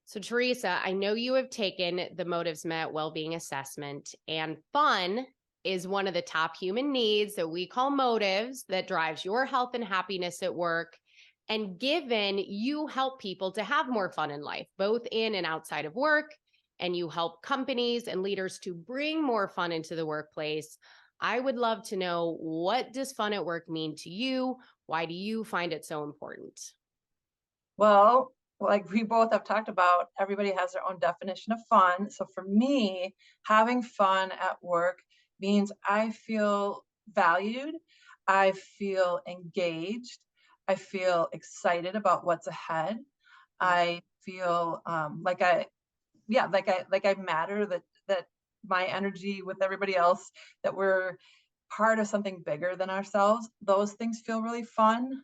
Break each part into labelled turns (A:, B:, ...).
A: So, Teresa, I know you have taken the Motives Met Wellbeing Assessment, and fun is one of the top human needs that we call motives that drives your health and happiness at work. And given you help people to have more fun in life, both in and outside of work, and you help companies and leaders to bring more fun into the workplace, I would love to know, what does fun at work mean to you? Why do you find it so important?
B: Well, like we both have talked about, everybody has their own definition of fun. So for me, having fun at work means I feel valued, I feel engaged, I feel excited about what's ahead. I feel like I matter, that my energy with everybody else, that we're part of something bigger than ourselves. Those things feel really fun.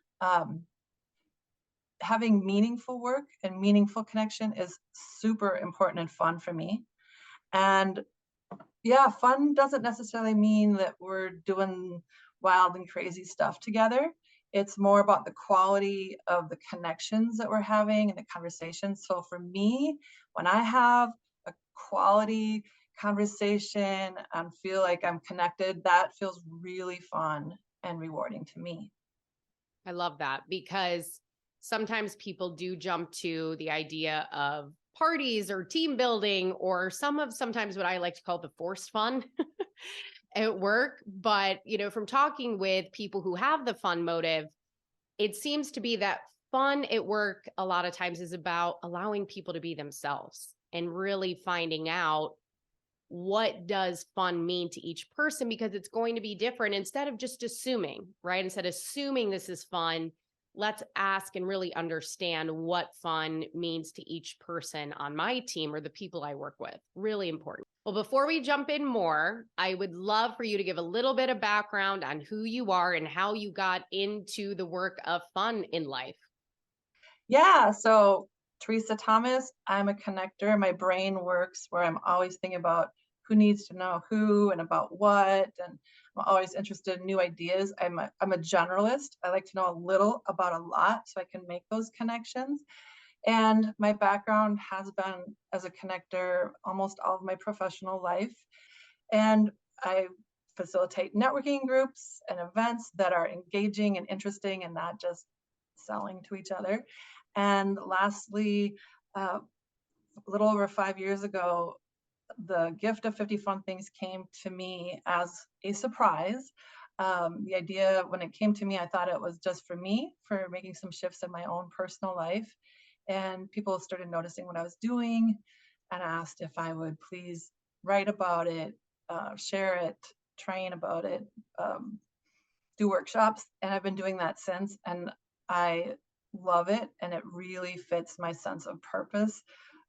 B: Having meaningful work and meaningful connection is super important and fun for me. And yeah, fun doesn't necessarily mean that we're doing wild and crazy stuff together. It's more about the quality of the connections that we're having and the conversations. So for me, when I have a quality conversation and feel like I'm connected, that feels really fun and rewarding to me.
A: I love that, because sometimes people do jump to the idea of parties or team building or sometimes what I like to call the forced fun at work. But, from talking with people who have the fun motive, it seems to be that fun at work a lot of times is about allowing people to be themselves and really finding out what does fun mean to each person, because it's going to be different. Instead of just assuming, right? Instead of assuming this is fun, let's ask and really understand what fun means to each person on my team or the people I work with. Really important. Well, before we jump in more, I would love for you to give a little bit of background on who you are and how you got into the work of fun in life.
B: Yeah, so Teresa Thomas, I'm a connector. My brain works where I'm always thinking about who needs to know who and about what, and I'm always interested in new ideas. I'm a generalist. I like to know a little about a lot so I can make those connections. And my background has been as a connector almost all of my professional life. And I facilitate networking groups and events that are engaging and interesting and not just selling to each other. And lastly, a little over 5 years ago, the gift of 50 fun things came to me as a surprise. The idea, when it came to me, I thought it was just for me, for making some shifts in my own personal life. And people started noticing what I was doing and asked if I would please write about it, share it, train about it, do workshops. And I've been doing that since. And I love it. And it really fits my sense of purpose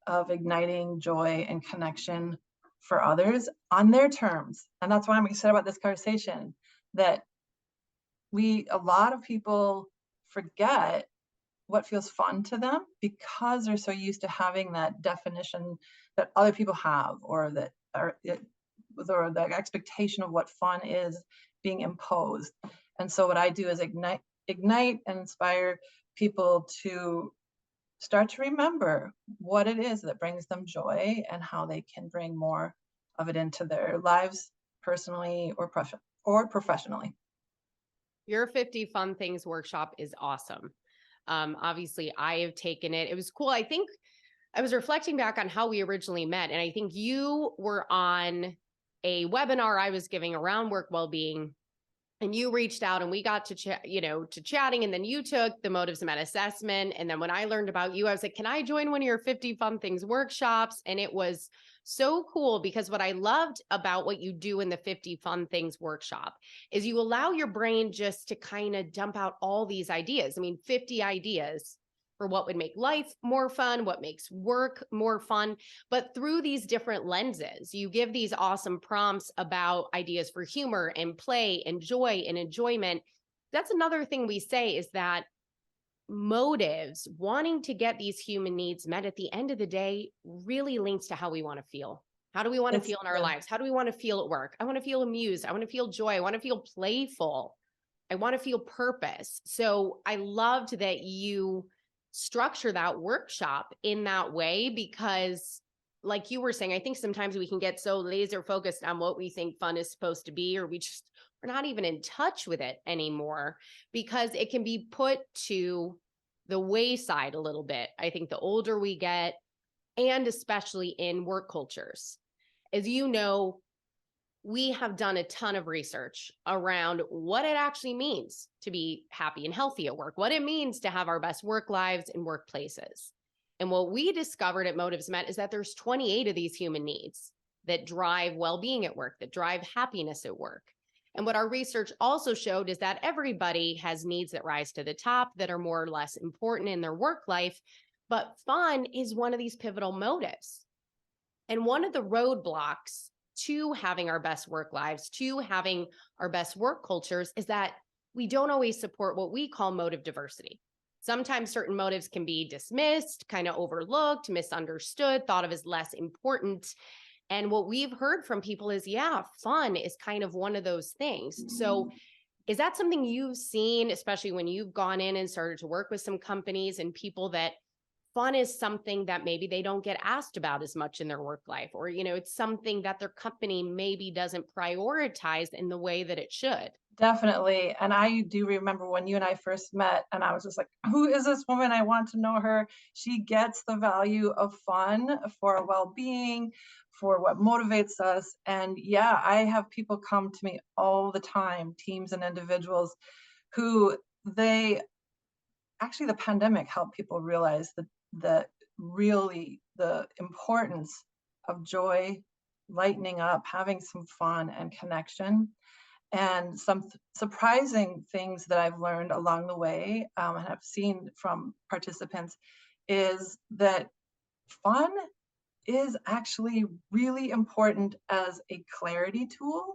B: of igniting joy and connection for others on their terms. And that's why I'm excited about this conversation, that a lot of people forget what feels fun to them because they're so used to having that definition that other people have, or that or the expectation of what fun is being imposed. And so what I do is ignite and inspire people to start to remember what it is that brings them joy and how they can bring more of it into their lives, personally or professionally.
A: Your 50 Fun Things workshop is awesome. Obviously, I have taken it. It was cool. I think I was reflecting back on how we originally met, and I think you were on a webinar I was giving around work well-being, and you reached out and we got to to chatting, and then you took the Motives Met assessment. And then when I learned about you, I was like, can I join one of your 50 Fun Things workshops? And it was so cool, because what I loved about what you do in the 50 Fun Things workshop is you allow your brain just to kind of dump out all these ideas. I mean, 50 ideas for what would make life more fun, what makes work more fun, but through these different lenses. You give these awesome prompts about ideas for humor and play and joy and enjoyment. That's another thing we say, is that motives, wanting to get these human needs met at the end of the day, really links to how we want to feel. How do we want to
B: It's
A: feel in our lives? How do we want to feel at work? I want to feel amused. I want to feel joy. I want to feel playful. I want to feel purpose. So I loved that you structure that workshop in that way, because like you were saying, I think sometimes we can get so laser focused on what we think fun is supposed to be, or we're not even in touch with it anymore, because it can be put to the wayside a little bit. I think the older we get, and especially in work cultures, as you know, we have done a ton of research around what it actually means to be happy and healthy at work, what it means to have our best work lives and workplaces. And what we discovered at Motives Met is that there's 28 of these human needs that drive well-being at work, that drive happiness at work. And what our research also showed is that everybody has needs that rise to the top that are more or less important in their work life, but fun is one of these pivotal motives. And one of the roadblocks to having our best work lives, to having our best work cultures, is that we don't always support what we call motive diversity. Sometimes certain motives can be dismissed, kind of overlooked, misunderstood, thought of as less important. And what we've heard from people is, yeah, fun is kind of one of those things. So is that something you've seen, especially when you've gone in and started to work with some companies and people, that fun is something that maybe they don't get asked about as much in their work life, or, it's something that their company maybe doesn't prioritize in the way that it should?
B: Definitely. And I do remember when you and I first met, and I was just like, who is this woman? I want to know her. She gets the value of fun for our well-being, for what motivates us. And yeah, I have people come to me all the time, teams and individuals, who they actually, the pandemic helped people realize that really the importance of joy, lightening up, having some fun and connection. And some surprising things that I've learned along the way, and I've seen from participants, is that fun is actually really important as a clarity tool.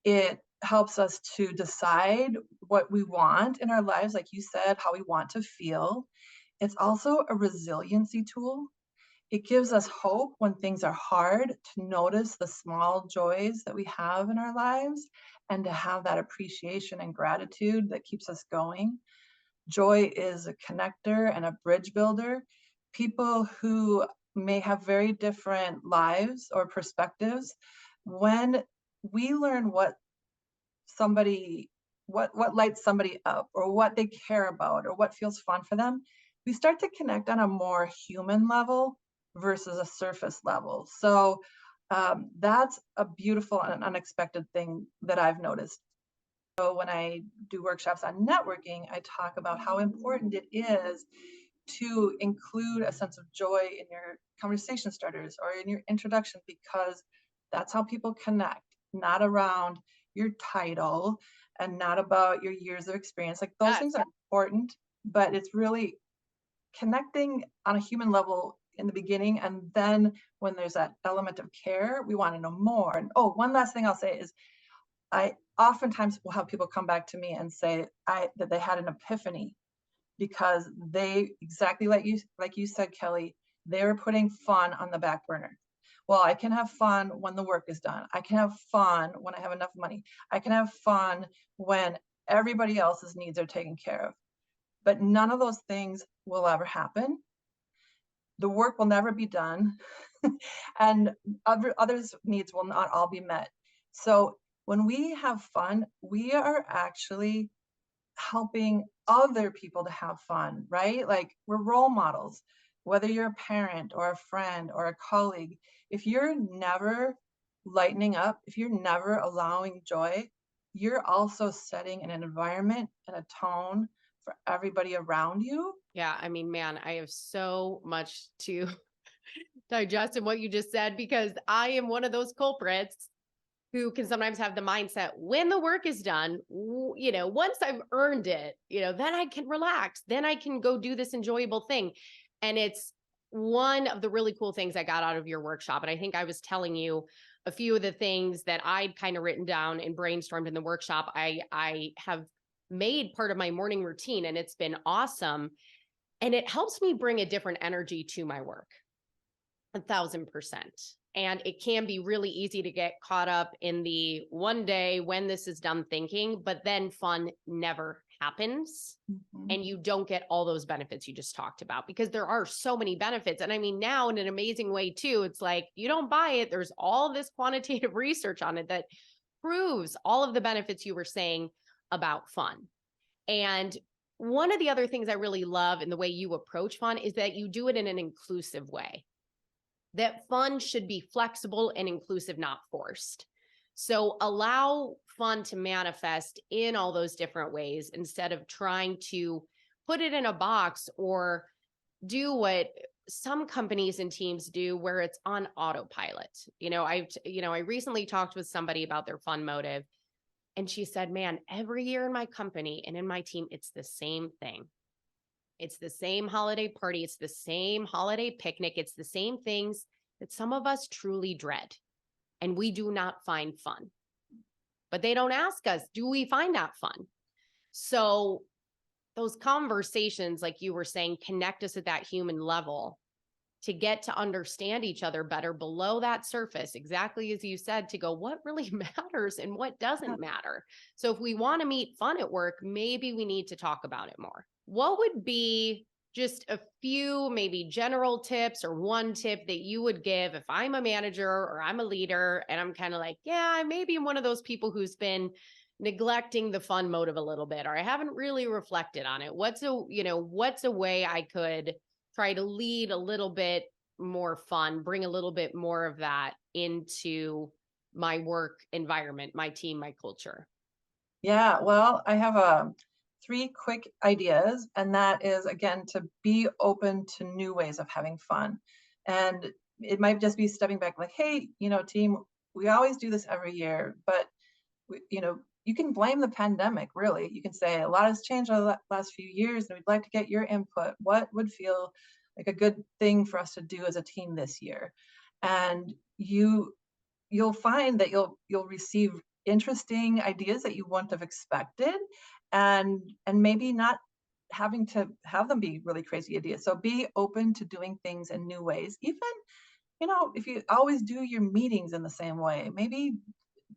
B: It helps us to decide what we want in our lives, like you said, how we want to feel. It's also a resiliency tool. It gives us hope when things are hard, to notice the small joys that we have in our lives and to have that appreciation and gratitude that keeps us going. Joy is a connector and a bridge builder. People who may have very different lives or perspectives, when we learn what lights somebody up, or what they care about, or what feels fun for them, we start to connect on a more human level versus a surface level. So that's a beautiful and unexpected thing that I've noticed. So when I do workshops on networking, I talk about how important it is to include a sense of joy in your conversation starters or in your introduction, because that's how people connect, not around your title and not about your years of experience. Like, those
A: Yes.
B: things are important, but it's really connecting on a human level in the beginning. And then when there's that element of care, we want to know more. And oh, one last thing I'll say is, I oftentimes will have people come back to me and say that they had an epiphany, because they, exactly like you said, Kelly, they were putting fun on the back burner. Well, I can have fun when the work is done. I can have fun when I have enough money. I can have fun when everybody else's needs are taken care of. But none of those things will ever happen. The work will never be done, and others' needs will not all be met. So when we have fun, we are actually helping other people to have fun, right? Like, we're role models. Whether you're a parent or a friend or a colleague, if you're never lightening up, if you're never allowing joy, you're also setting an environment and a tone for everybody around you.
A: Yeah, I mean, man, I have so much to digest in what you just said, because I am one of those culprits who can sometimes have the mindset, when the work is done, once I've earned it, then I can relax, then I can go do this enjoyable thing. And it's one of the really cool things I got out of your workshop. And I think I was telling you a few of the things that I'd kind of written down and brainstormed in the workshop. I have made part of my morning routine, and it's been awesome. And it helps me bring a different energy to my work. 1,000%. And it can be really easy to get caught up in the one day when this is done thinking, but then fun never happens
B: Mhm.
A: and you don't get all those benefits you just talked about, because there are so many benefits. And I mean, now in an amazing way too, it's like, you don't buy it. There's all this quantitative research on it that proves all of the benefits you were saying about fun. And one of the other things I really love in the way you approach fun is that you do it in an inclusive way. That fun should be flexible and inclusive, not forced. So allow fun to manifest in all those different ways instead of trying to put it in a box or do what some companies and teams do where it's on autopilot. I recently talked with somebody about their fun motive, and she said, "Man, every year in my company and in my team, it's the same thing. It's the same holiday party. It's the same holiday picnic. It's the same things that some of us truly dread and we do not find fun." But they don't ask us, do we find that fun? So those conversations, like you were saying, connect us at that human level to get to understand each other better below that surface, exactly as you said, to go, what really matters and what
B: Yeah.
A: doesn't matter. So if we want to meet fun at work, maybe we need to talk about it more. What would be just a few maybe general tips or one tip that you would give if I'm a manager or I'm a leader and I'm kind of like, yeah, maybe I'm one of those people who's been neglecting the fun motive a little bit, or I haven't really reflected on it. What's a way I could try to lead a little bit more fun, bring a little bit more of that into my work environment, my team, my culture?
B: Yeah, well, I have 3 quick ideas, and that is again to be open to new ways of having fun. And it might just be stepping back, like, hey, team, we always do this every year, but you can blame the pandemic, really. You can say a lot has changed over the last few years, and we'd like to get your input. What would feel like a good thing for us to do as a team this year? And you'll find that you'll receive interesting ideas that you wouldn't have expected, and maybe not having to have them be really crazy ideas. So be open to doing things in new ways. Even, if you always do your meetings in the same way, maybe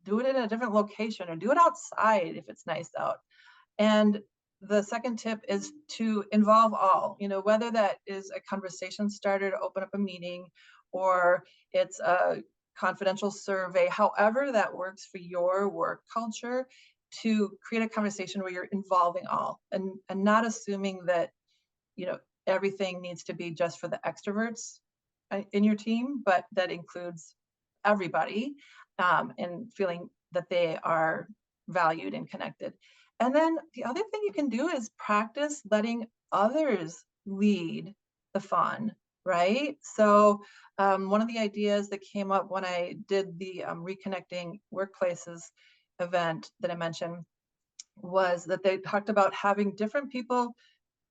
B: do it in a different location or do it outside if it's nice out. And the second tip is to involve all, whether that is a conversation starter to open up a meeting, or it's a confidential survey, however that works for your work culture, to create a conversation where you're involving all, and not assuming that, everything needs to be just for the extroverts in your team, but that includes everybody, and feeling that they are valued and connected. And then the other thing you can do is practice letting others lead the fun, right? So, one of the ideas that came up when I did the Reconnecting Workplaces event that I mentioned was that they talked about having different people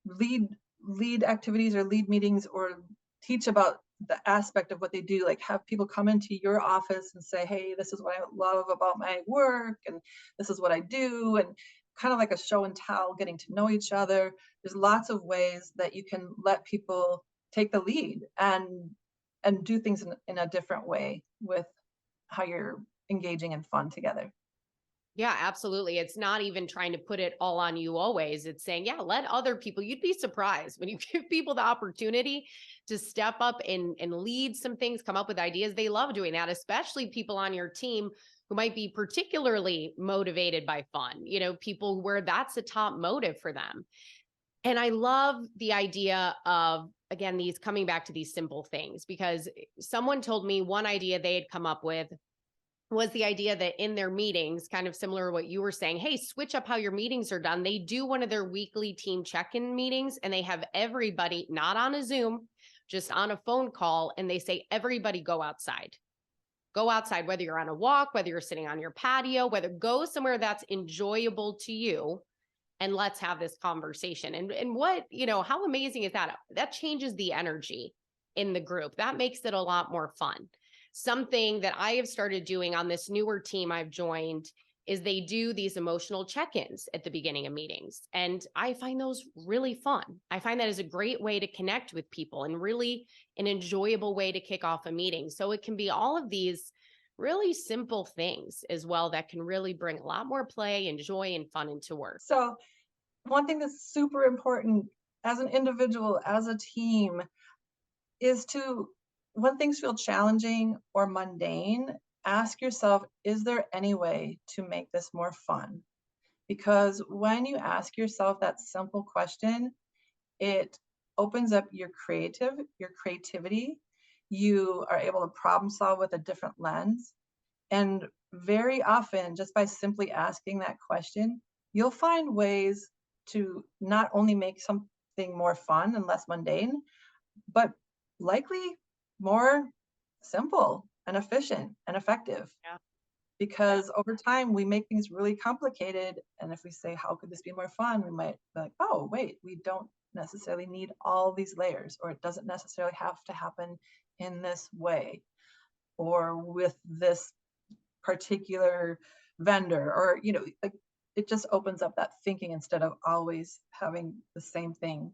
B: lead lead activities or lead meetings or teach about the aspect of what they do, like have people come into your office and say, hey, this is what I love about my work, and this is what I do, and kind of like a show and tell, getting to know each other. There's lots of ways that you can let people take the lead and do things in a different way with how you're engaging in fun together.
A: Yeah, absolutely. It's not even trying to put it all on you always. It's saying, yeah, let other people, you'd be surprised when you give people the opportunity to step up and lead some things, come up with ideas. They love doing that, especially people on your team who might be particularly motivated by fun, people where that's a top motive for them. And I love the idea of, again, these coming back to these simple things, because someone told me one idea they had come up with was the idea that in their meetings, kind of similar to what you were saying, hey, switch up how your meetings are done. They do one of their weekly team check-in meetings and they have everybody not on a Zoom, just on a phone call. And they say, everybody go outside. Go outside, whether you're on a walk, whether you're sitting on your patio, whether go somewhere that's enjoyable to you. And let's have this conversation. And what, how amazing is that? That changes the energy in the group. That makes it a lot more fun. Something that I have started doing on this newer team I've joined is they do these emotional check-ins at the beginning of meetings. And I find those really fun. I find that is a great way to connect with people and really an enjoyable way to kick off a meeting. So it can be all of these really simple things as well that can really bring a lot more play and joy and fun into work.
B: So one thing that's super important as an individual, as a team, is to, when things feel challenging or mundane, ask yourself, is there any way to make this more fun? Because when you ask yourself that simple question, it opens up your creativity. You are able to problem solve with a different lens. And very often, just by simply asking that question, you'll find ways to not only make something more fun and less mundane, but likely more simple and efficient and effective.
A: Yeah.
B: Because over time, we make things really complicated. And if we say, how could this be more fun? We might be like, oh, wait, we don't necessarily need all these layers, or it doesn't necessarily have to happen in this way or with this particular vendor, or, like, it just opens up that thinking instead of always having the same thing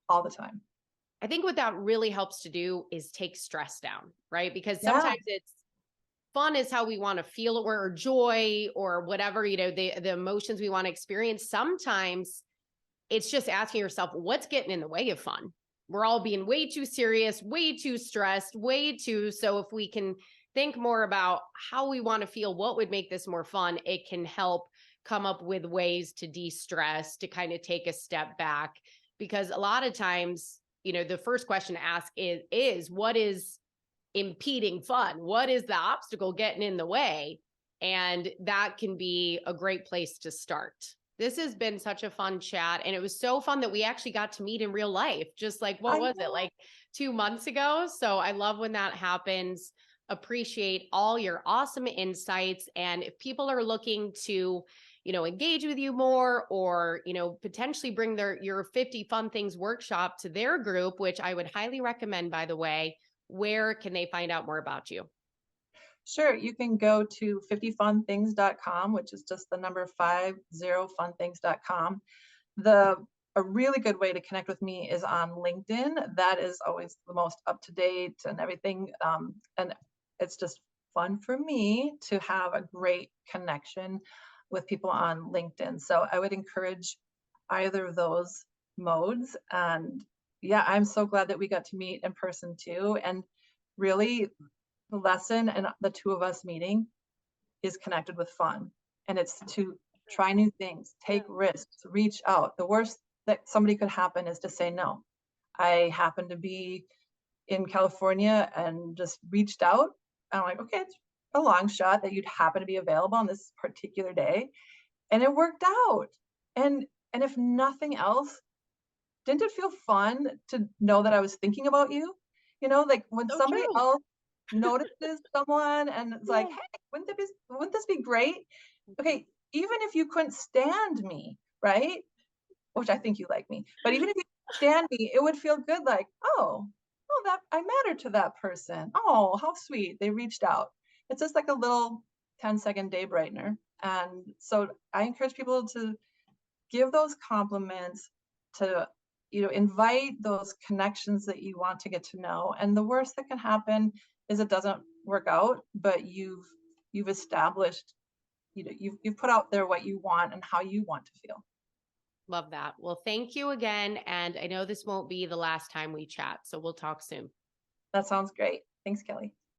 B: all the time.
A: I think what that really helps to do is take stress down, right? Because
B: Yeah.
A: sometimes it's fun is how we want to feel, or joy, or whatever, the emotions we want to experience. Sometimes it's just asking yourself, what's getting in the way of fun? We're all being way too serious, way too stressed, way too. So if we can think more about how we want to feel, what would make this more fun, it can help come up with ways to de-stress, to kind of take a step back. Because a lot of times, the first question to ask is what is impeding fun? What is the obstacle getting in the way? And that can be a great place to start. This has been such a fun chat. And it was so fun that we actually got to meet in real life, just like, what
B: I
A: was it,
B: know.
A: like 2 months ago? So I love when that happens. Appreciate all your awesome insights. And if people are looking to, engage with you more, or, potentially bring your 50 fun things workshop to their group, which I would highly recommend, by the way, where can they find out more about you?
B: Sure, you can go to 50funthings.com, which is just the number 50funthings.com. The A really good way to connect with me is on LinkedIn. That is always the most up to date and everything. And it's just fun for me to have a great connection with people on LinkedIn. So I would encourage either of those modes. And yeah, I'm so glad that we got to meet in person too. And really, the lesson and the two of us meeting is connected with fun. And it's to try new things, take risks, reach out. The worst that somebody could happen is to say no. I happen to be in California and just reached out. I'm like, okay, it's a long shot that you'd happen to be available on this particular day. And it worked out. And if nothing else, didn't it feel fun to know that I was thinking about you? Like when
A: So
B: somebody
A: true.
B: else notices someone and it's like,
A: Yeah.
B: hey, wouldn't this be great? Okay, even if you couldn't stand me, right? Which I think you like me, but even if you stand me, it would feel good, like, oh, that I matter to that person. Oh, how sweet. They reached out. It's just like a little 10-second day brightener. And so I encourage people to give those compliments, to invite those connections that you want to get to know. And the worst that can happen is it doesn't work out, but you've established, you've put out there what you want and how you want to feel.
A: Love that. Well, thank you again. And I know this won't be the last time we chat, so we'll talk soon.
B: That sounds great. Thanks, Kelly.